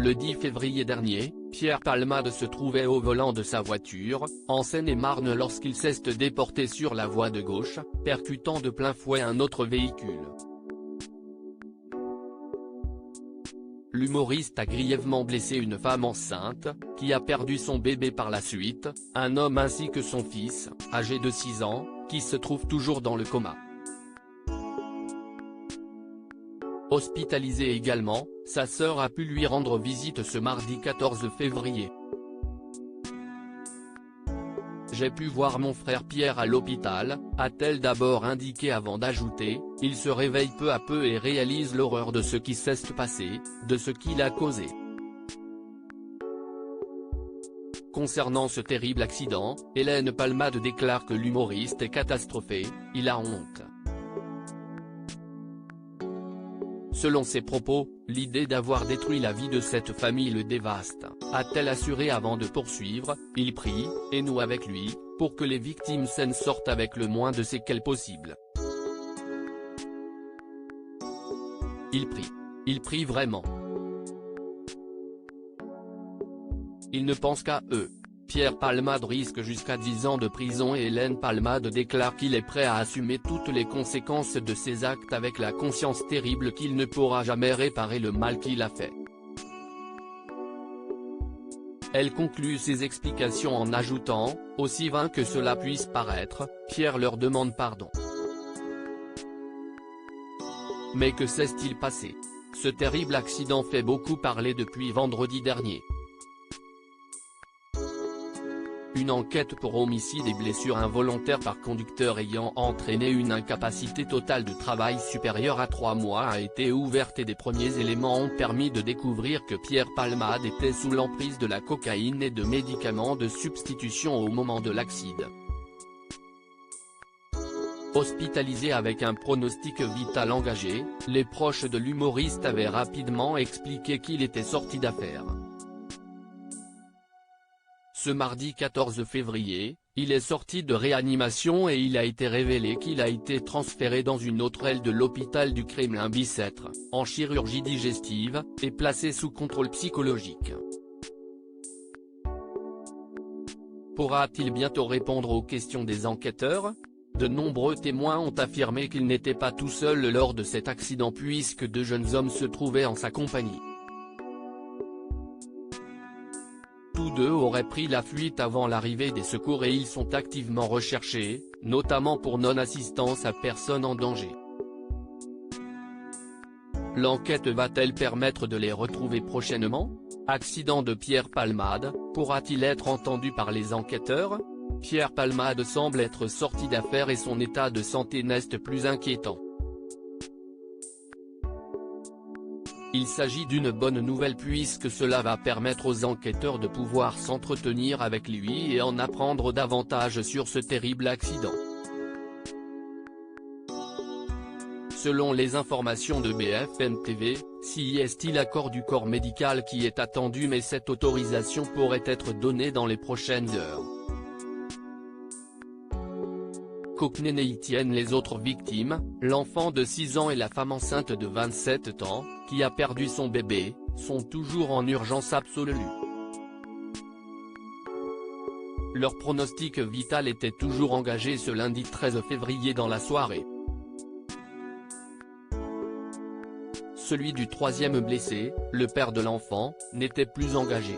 Le 10 février dernier, Pierre Palmade se trouvait au volant de sa voiture, en Seine-et-Marne lorsqu'il s'est déporté sur la voie de gauche, percutant de plein fouet un autre véhicule. L'humoriste a grièvement blessé une femme enceinte, qui a perdu son bébé par la suite, un homme ainsi que son fils, âgé de 6 ans, qui se trouve toujours dans le coma. Hospitalisée également, sa sœur a pu lui rendre visite ce mardi 14 février. J'ai pu voir mon frère Pierre à l'hôpital, a-t-elle d'abord indiqué avant d'ajouter, il se réveille peu à peu et réalise l'horreur de ce qui s'est passé, de ce qu'il a causé. Concernant ce terrible accident, Hélène Palmade déclare que l'humoriste est catastrophé, il a honte. Selon ses propos, l'idée d'avoir détruit la vie de cette famille le dévaste, a-t-elle assuré avant de poursuivre, il prie, et nous avec lui, pour que les victimes saines sortent avec le moins de séquelles possible. Il prie vraiment. Il ne pense qu'à eux. Pierre Palmade risque jusqu'à 10 ans de prison et Hélène Palmade déclare qu'il est prêt à assumer toutes les conséquences de ses actes avec la conscience terrible qu'il ne pourra jamais réparer le mal qu'il a fait. Elle conclut ses explications en ajoutant, aussi vain que cela puisse paraître, Pierre leur demande pardon. Mais que s'est-il passé? Ce terrible accident fait beaucoup parler depuis vendredi dernier. Une enquête pour homicide et blessures involontaires par conducteur ayant entraîné une incapacité totale de travail supérieure à 3 mois a été ouverte et des premiers éléments ont permis de découvrir que Pierre Palmade était sous l'emprise de la cocaïne et de médicaments de substitution au moment de l'accident. Hospitalisé avec un pronostic vital engagé, les proches de l'humoriste avaient rapidement expliqué qu'il était sorti d'affaire. Ce mardi 14 février, il est sorti de réanimation et il a été révélé qu'il a été transféré dans une autre aile de l'hôpital du Kremlin-Bicêtre, en chirurgie digestive, et placé sous contrôle psychologique. Pourra-t-il bientôt répondre aux questions des enquêteurs? De nombreux témoins ont affirmé qu'il n'était pas tout seul lors de cet accident puisque 2 jeunes hommes se trouvaient en sa compagnie. Tous 2 auraient pris la fuite avant l'arrivée des secours et ils sont activement recherchés, notamment pour non-assistance à personne en danger. L'enquête va-t-elle permettre de les retrouver prochainement? Accident de Pierre Palmade, pourra-t-il être entendu par les enquêteurs? Pierre Palmade semble être sorti d'affaire et son état de santé n'est plus inquiétant. Il s'agit d'une bonne nouvelle puisque cela va permettre aux enquêteurs de pouvoir s'entretenir avec lui et en apprendre davantage sur ce terrible accident. Selon les informations de BFM TV, si est-il l'accord du corps médical qui est attendu mais cette autorisation pourrait être donnée dans les prochaines heures. Qu'Ocnene tiennent les autres victimes, l'enfant de 6 ans et la femme enceinte de 27 ans, qui a perdu son bébé, sont toujours en urgence absolue. Leur pronostic vital était toujours engagé ce lundi 13 février dans la soirée. Celui du 3e blessé, le père de l'enfant, n'était plus engagé.